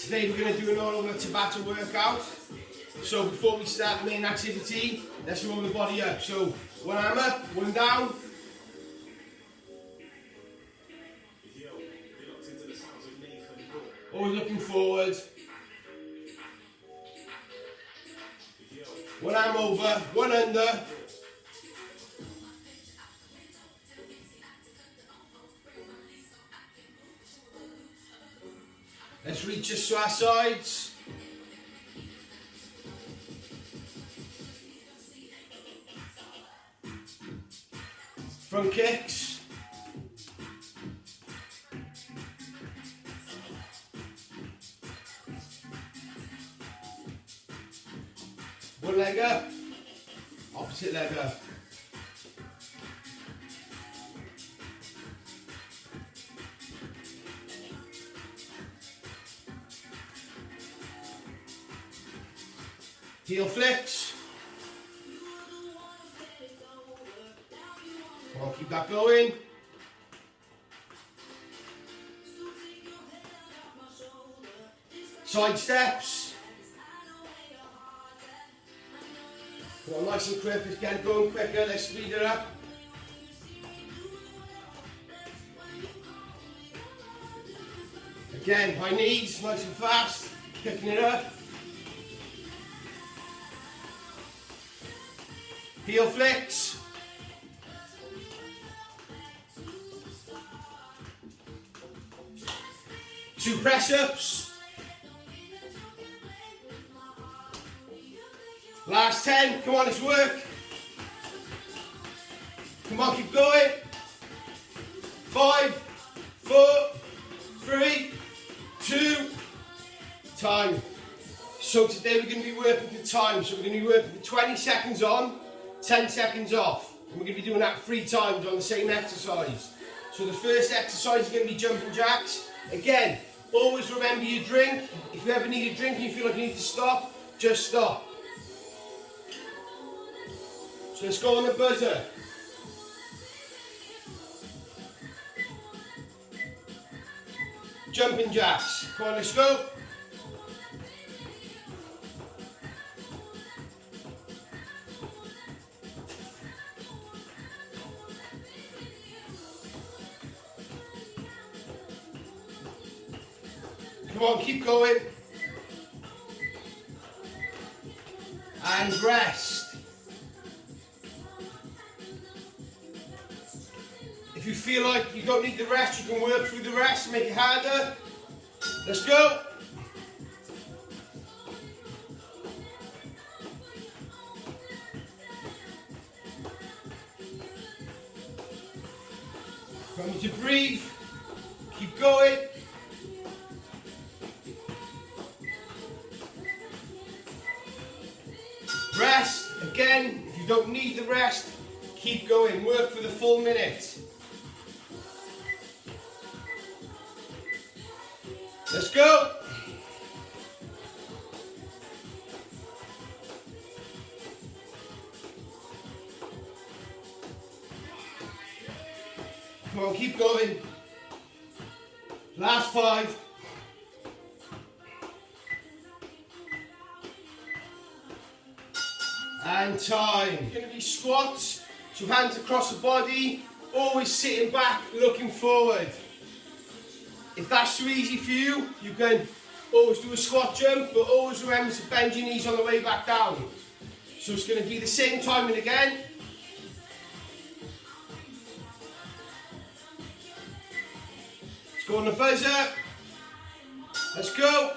Today we're going to do an all over Tabata workout. So before we start the main activity, let's warm the body up. So one arm up, one down. Always looking forward. One arm over, one under. Let's reach us to our sides. Front kicks. One leg up, opposite leg up. Heel flicks. Come on, keep that going. Side steps. Come on, nice and quick. Let's get it going quicker. Let's speed it up. Again, high knees, nice and fast. Picking it up. Heel flicks. Two press ups. Last 10. Come on, let's work. Come on, keep going. 5, 4, 3, 2, time. So today we're going to be working for time. So we're going to be working for 20 seconds on, 10 seconds off, and we're going to be doing that 3 times on the same exercise. So the first exercise is going to be jumping jacks. Again, always remember your drink. If you ever need a drink and you feel like you need to stop, just stop. So let's go on the buzzer. Jumping jacks. Come on, let's go. Come on, keep going. And rest. If you feel like you don't need the rest, you can work through the rest and make it harder. Let's go. Remember to breathe. Keep going. Rest, again, if you don't need the rest, keep going, work for the full minute. Let's go. Come on, keep going. Last 5. And time. It's going to be squats, so hands across the body, always sitting back, looking forward. If that's too easy for you, you can always do a squat jump, but always remember to bend your knees on the way back down. So it's going to be the same timing again. Let's go on the buzzer. Let's go.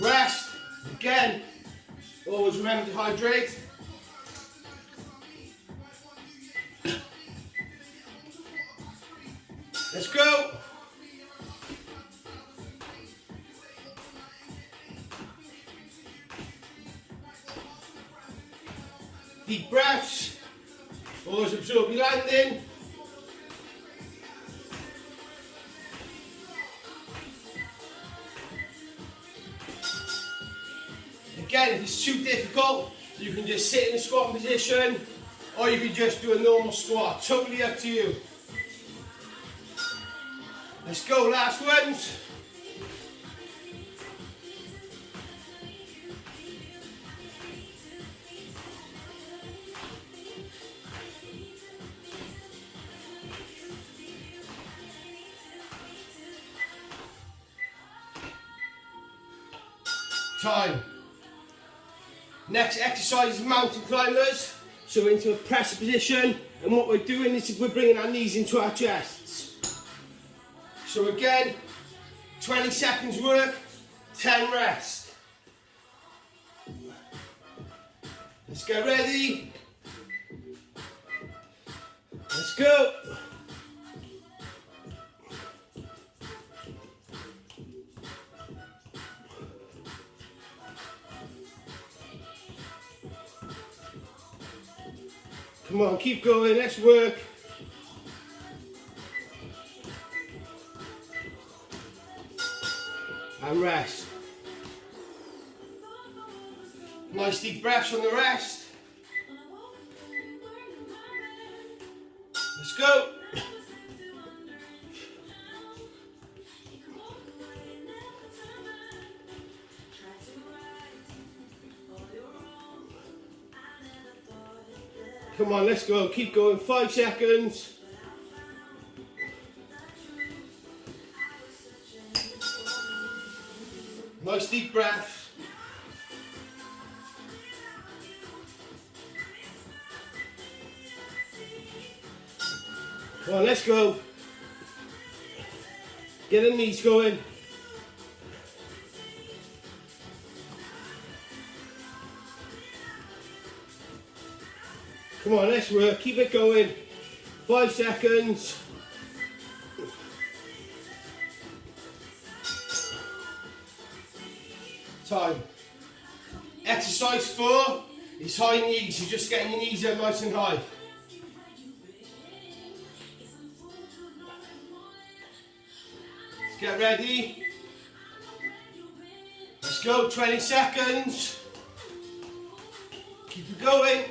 Rest, again, always remember to hydrate. Let's go. Deep breaths, always absorb your landing. again, if it's too difficult, you can just sit in the squat position, or you can just do a normal squat. Totally up to you. Let's go, last ones. Time. Next exercise is mountain climbers. So we're into a press position, and what we're doing is we're bringing our knees into our chests. So again, 20 seconds work, 10 rest. Let's get ready. Let's go. Come on, keep going, let's work. And rest. Nice deep breaths on the rest. Let's go. Come on, let's go, keep going, 5 seconds. Nice deep breaths. Come on, let's go. Get the knees going. Come on, let's work, keep it going. 5 seconds. Time. Exercise 4 is high knees, so just getting your knees up nice and high. Let's get ready. Let's go, 20 seconds. Keep it going.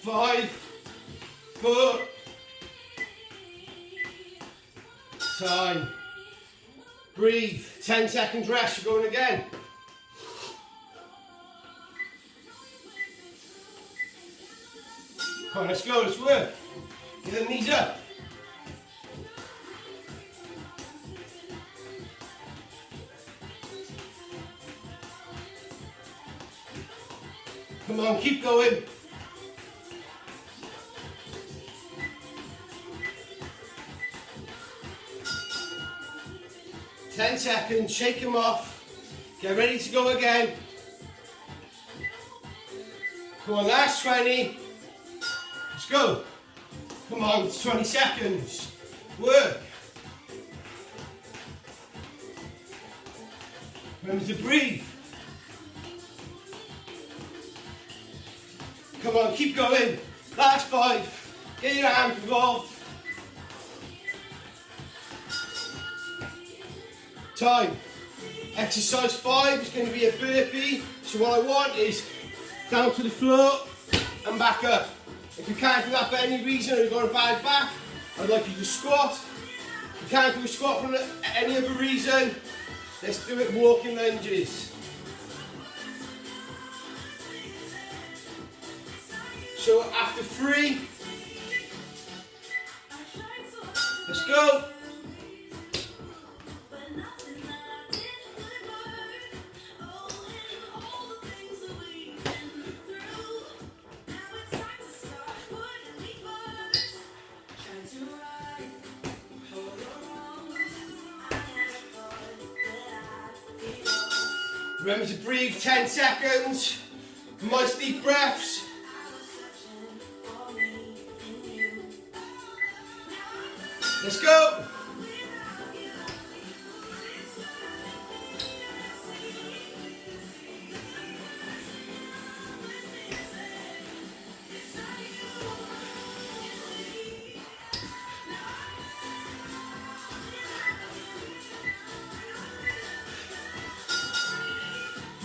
5, 4, time, breathe, 10 seconds rest, you're going again. Come on, let's go, let's work. Get the knees up. Come on, keep going. 10 seconds, shake them off, get ready to go again. Come on, last 20. Let's go. Come on, it's 20 seconds. Work. Remember to breathe. Come on, keep going. Last 5. Get your hands involved. Time. Exercise 5 is going to be a burpee. So what I want is down to the floor and back up. If you can't do that for any reason or you've got a bad back, I'd like you to squat. If you can't do a squat for any other reason, let's do it walking lunges. So after 3, let's go. Remember to breathe 10 seconds. Nice deep breaths. Let's go.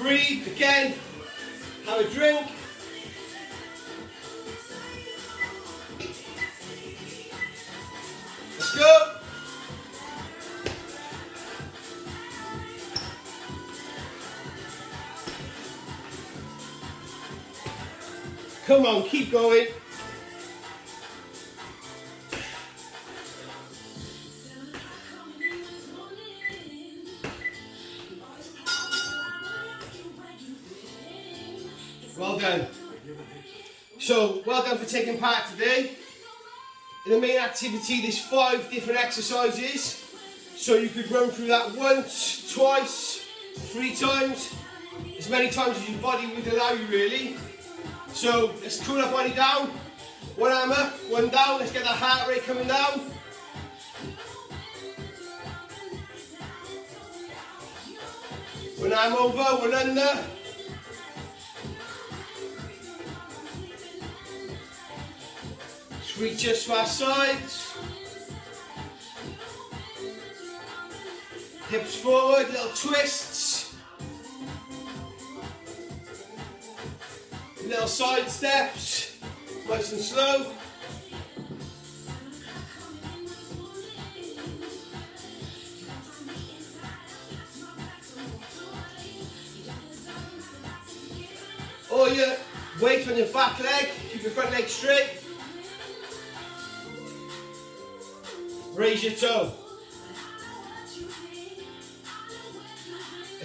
breathe again, have a drink. Let's go. Come on, keep going. Well done. So, well done for taking part today. In the main activity, there's 5 different exercises. So you could run through that once, twice, 3 times, as many times as your body would allow you really. So let's cool up while you're down. 1 arm up, 1 down. Let's get that heart rate coming down. One arm over, 1 under. Reach just to our sides. Hips forward, little twists. Little side steps, nice and slow. Or your weight on your back leg, keep your front leg straight. Raise your toe.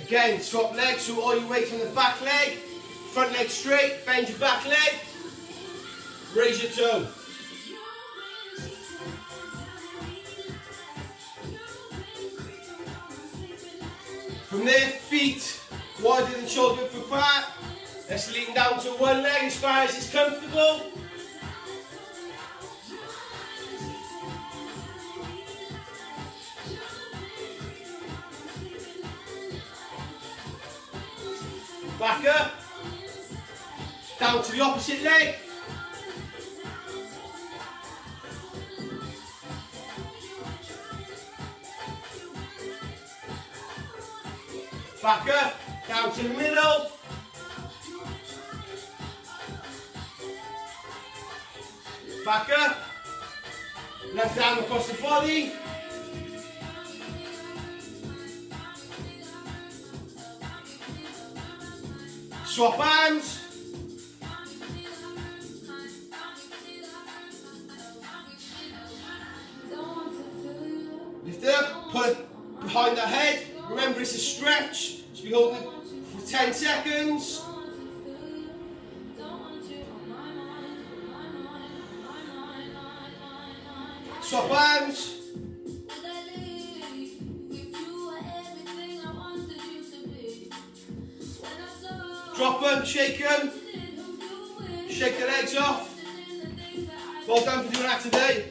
Again, swap legs, so all your weight on the back leg, front leg straight, bend your back leg, raise your toe. From there, feet wider than shoulder width apart. Let's lean down to one leg as far as it's comfortable. Back up, down to the opposite leg. Back up, down to the middle. Back up, left arm across the body. Swap arms. Lift up, pull it behind the head. Remember it's a stretch, so we hold it for 10 seconds. Swap arms. Drop them, shake the legs off. Well done for doing that today.